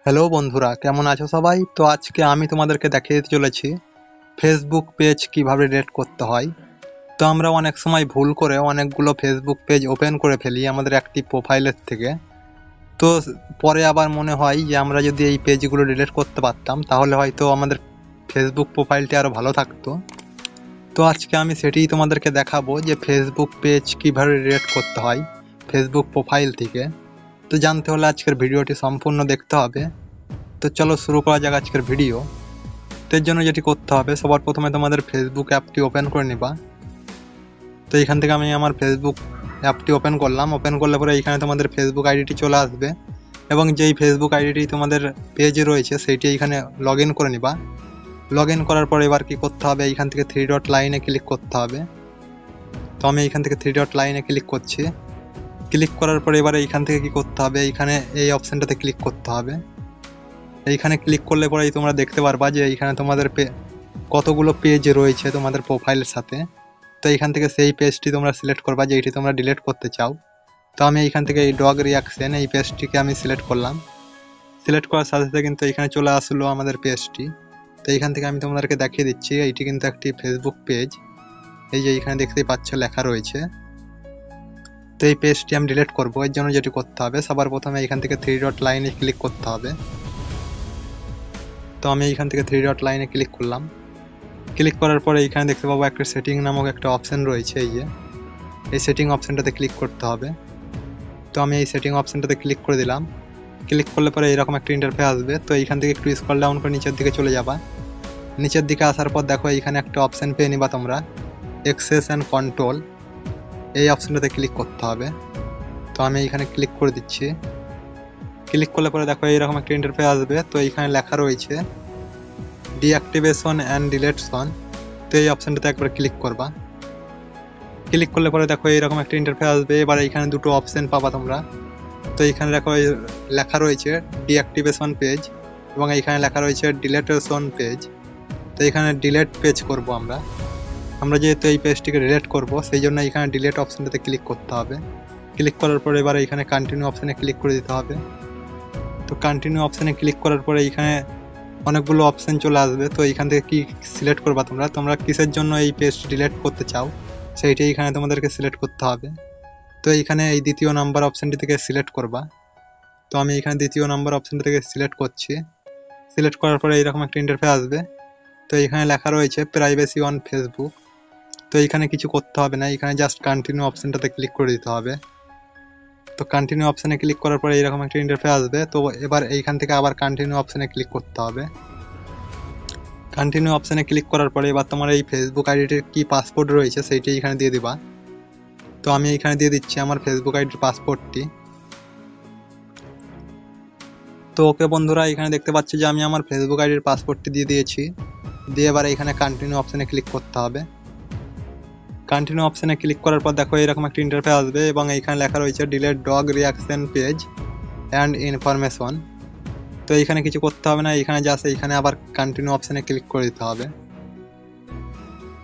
Hello বন্ধুরা, কেমন আছো সবাই? তো আজকে আমি তোমাদেরকে দেখিয়ে দিতে চলেছি ফেসবুক পেজ কিভাবে ডিলিট করতে হয়। তো আমরা অনেক সময় ভুল করে অনেকগুলো ফেসবুক পেজ ওপেন করে ফেলি আমাদের অ্যাক্টিভ প্রোফাইলের থেকে। তো পরে আবার মনে হয় যে আমরা যদি এই পেজগুলো ডিলিট করতে পারতাম তাহলে হয়তো আমাদের ফেসবুক প্রোফাইলটি আরও ভালো থাকতো। তো আজকে আমি সেটাই তোমাদেরকে দেখাবো যে ফেসবুক পেজ কিভাবে ডিলিট করতে হয় ফেসবুক প্রোফাইল থেকে। তো জানতে হলে আজকের ভিডিওটি সম্পূর্ণ দেখতে হবে। তো চলো শুরু করা যাক আজকের ভিডিও। এর জন্য যেটি করতে হবে, সবার প্রথমে তোমাদের ফেসবুক অ্যাপটি ওপেন করে নিবা। তো এখান থেকে আমি আমার ফেসবুক অ্যাপটি ওপেন করলাম। ওপেন করলে পরে এইখানে তোমাদের ফেসবুক আইডিটি চলে আসবে এবং যেই ফেসবুক আইডিটি তোমাদের পেজে রয়েছে সেইটি এইখানে লগ ইন করে নিবা। লগ ইন করার পর এবার কি করতে হবে, এইখান থেকে 3 ডট লাইনে ক্লিক করতে হবে। তো আমি এইখান থেকে 3 ডট লাইনে ক্লিক করছি। ক্লিক করার পরে এবার এইখান থেকে কি করতে হবে, এইখানে এই অপশানটাতে ক্লিক করতে হবে। এইখানে ক্লিক করলে পরেই তোমরা দেখতে পারবা যে এইখানে তোমাদের কতগুলো পেজ রয়েছে তোমাদের প্রোফাইলের সাথে। তো এইখান থেকে সেই পেজটি তোমরা সিলেক্ট করবা যেইটি তোমরা ডিলিট করতে চাও। তো আমি এইখান থেকে এই ডগ রিয়াকশন এই পেজটিকে আমি সিলেক্ট করলাম। সিলেক্ট করার সাথে সাথে কিন্তু এখানে চলে আসলো আমাদের পেজটি। তো এইখান থেকে আমি তোমাদেরকে দেখিয়ে দিচ্ছি এইটি কিন্তু একটি ফেসবুক পেজ। এই যে এইখানে দেখতেই পাচ্ছ লেখা রয়েছে। তো এই পেজটি আমি ডিলিট করবো। এর জন্য যেটি করতে হবে, সবার প্রথমে এইখান থেকে 3 ডট লাইনে ক্লিক করতে হবে। তো আমি এইখান থেকে 3 ডট লাইনে ক্লিক করলাম। ক্লিক করার পরে এইখানে দেখতে পাবো একটা সেটিং নামক একটা অপশান রয়েছে। এই সেটিং অপশানটাতে ক্লিক করতে হবে। তো আমি এই সেটিং অপশানটাতে ক্লিক করে দিলাম। ক্লিক করলে পরে এরকম একটা ইন্টারফেস আসবে। তো এইখান থেকে একটু স্ক্রল ডাউন করে নিচের দিকে চলে যাবা। নিচের দিকে আসার পর দেখো এইখানে একটা অপশান পেয়ে নিবা তোমরা, অ্যাক্সেস অ্যান্ড কন্ট্রোল। এই অপশানটাতে ক্লিক করতে হবে। তো আমি এইখানে ক্লিক করে দিচ্ছি। ক্লিক করলে পরে দেখো এইরকম একটা ইন্টারফেস আসবে। তো এইখানে লেখা রয়েছে ডিঅ্যাক্টিভেশন অ্যান্ড ডিলেটশন। তো এই অপশানটাতে একবার ক্লিক করবা। ক্লিক করলে পরে দেখো এইরকম একটা ইন্টারফেস আসবে। এবার এইখানে দুটো অপশান পাবা তোমরা। তো এইখানে দেখো লেখা রয়েছে ডিঅ্যাক্টিভেশন পেজ এবং এইখানে লেখা রয়েছে ডিলেটেশন পেজ। তো এখানে ডিলেট পেজ করব আমরা যেহেতু এই পেজটিকে ডিলেট করব সেই জন্য এইখানে ডিলেট অপশানটাতে ক্লিক করতে হবে। ক্লিক করার পরে এবার এইখানে কন্টিনিউ অপশানে ক্লিক করে দিতে হবে। তো কন্টিনিউ অপশানে ক্লিক করার পরে এইখানে অনেকগুলো অপশান চলে আসবে। তো এইখান থেকে কি সিলেক্ট করবা তোমরা কিসের জন্য এই পেজটি ডিলিট করতে চাও সেইটাই এখানে তোমাদেরকে সিলেক্ট করতে হবে। তো এইখানে এই দ্বিতীয় নাম্বার অপশানটি থেকে সিলেক্ট করবা। তো আমি এখানে দ্বিতীয় নাম্বার অপশানটি থেকে সিলেক্ট করছি। সিলেক্ট করার পরে এইরকম একটা ইন্টারফেস আসবে। তো এইখানে লেখা রয়েছে প্রাইভেসি অন ফেসবুক। তো এইখানে কিছু করতে হবে না, এখানে জাস্ট কন্টিনিউ অপশানটাতে ক্লিক করে দিতে হবে। তো কন্টিনিউ অপশানে ক্লিক করার পরে এইরকম একটা ইন্টারফেস আসবে। তো এবার এইখান থেকে আবার কন্টিনিউ অপশানে ক্লিক করতে হবে। কন্টিনিউ অপশানে ক্লিক করার পরে এবার তোমার এই ফেসবুক আইডিটির কি পাসওয়ার্ড রয়েছে সেইটি এখানে দিয়ে দিবা। তো আমি এখানে দিয়ে দিচ্ছি আমার ফেসবুক আইডির পাসওয়ার্ডটি। তো ওকে বন্ধুরা, এখানে দেখতে পাচ্ছি যে আমি আমার ফেসবুক আইডির পাসওয়ার্ডটি দিয়ে দিয়েছি। দিয়ে এবার এখানে কন্টিনিউ অপশানে ক্লিক করতে হবে। কন্টিনিউ অপশানে ক্লিক করার পর দেখো এরকম একটা ইন্টারফেস আসবে এবং এইখানে লেখা রয়েছে delete dog reaction page and information. তো এইখানে কিছু করতে হবে না, এইখানে জাস্ট এইখানে আবার কন্টিনিউ অপশানে ক্লিক করে দিতে হবে।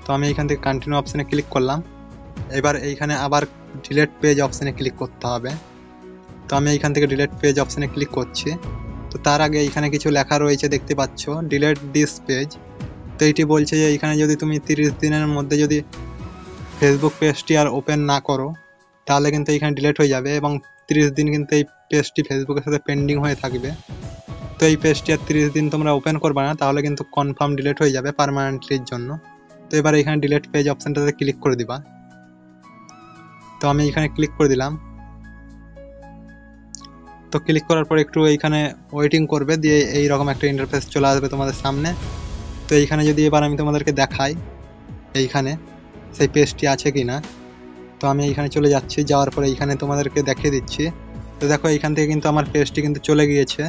তো আমি এইখান থেকে কন্টিনিউ অপশানে ক্লিক করলাম। এবার এইখানে আবার ডিলেট পেজ অপশানে ক্লিক করতে হবে। তো আমি এইখান থেকে ডিলেট পেজ অপশানে ক্লিক করছি। তো তার আগে এইখানে কিছু লেখা রয়েছে দেখতে পাচ্ছ, ডিলেট দিস পেজ। তো এইটি বলছে যে এইখানে যদি তুমি 30 দিনের মধ্যে যদি ফেসবুক পেজটি আর ওপেন না করো তাহলে কিন্তু এইখানে ডিলিট হয়ে যাবে এবং 30 দিন কিন্তু এই পেজটি ফেসবুকের সাথে পেন্ডিং হয়ে থাকবে। তো এই পেজটি আর 30 দিন তোমরা ওপেন করবে না, তাহলে কিন্তু কনফার্ম ডিলিট হয়ে যাবে পার্মানেন্টলির জন্য। তো এবার এখানে ডিলিট পেজ অপশানটাতে ক্লিক করে দিবা। তো আমি এখানে ক্লিক করে দিলাম। তো ক্লিক করার পর একটু এইখানে ওয়েটিং করবে, দিয়ে এইরকম একটা ইন্টারফেস চলে আসবে তোমাদের সামনে। তো এইখানে যদি এবার আমি তোমাদেরকে দেখাই এইখানে সেই পেজটি আছে কি না। তো আমি এইখানে চলে যাচ্ছি, যাওয়ার পরে এইখানে তোমাদেরকে দেখিয়ে দিচ্ছি। তো দেখো এইখান থেকে কিন্তু আমার পেজটি কিন্তু চলে গিয়েছে।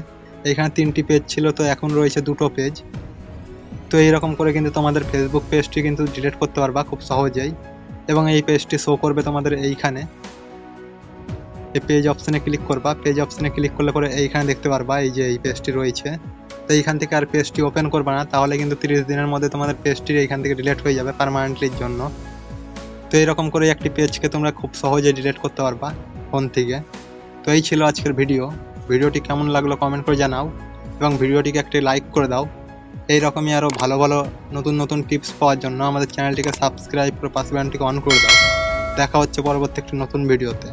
এইখানে 3টি পেজ ছিল, তো এখন রয়েছে 2টো পেজ। তো এইরকম করে কিন্তু তোমাদের ফেসবুক পেজটি কিন্তু ডিলিট করতে পারবা খুব সহজেই এবং এই পেজটি শো করবে তোমাদের এইখানে। এই পেজ অপশানে ক্লিক করবা। পেজ অপশানে ক্লিক করলে পরে এইখানে দেখতে পারবা এই যে এই পেজটি রয়েছে। তো এইখান থেকে আর পেজটি ওপেন করবা না, তাহলে কিন্তু 30 দিনের মধ্যে তোমাদের পেজটি এইখান থেকে ডিলিট হয়ে যাবে পার্মানেন্টলির জন্য। তো এরকম করে একটি পেজকে তোমরা খুব সহজে ডিলিট করতে পারবা ফোন থেকে। তো এই ছিল আজকের ভিডিওটি কেমন লাগলো কমেন্ট করে জানাও। এবং ভিডিওটিকে একটি লাইক করে দাও। এই রকমই আরও ভালো ভালো নতুন নতুন টিপস পাওয়ার জন্য আমাদের চ্যানেলটিকে সাবস্ক্রাইব করে পাশে বাটনটিকে অন করে দাও। দেখা হচ্ছে পরবর্তী একটি নতুন ভিডিওতে।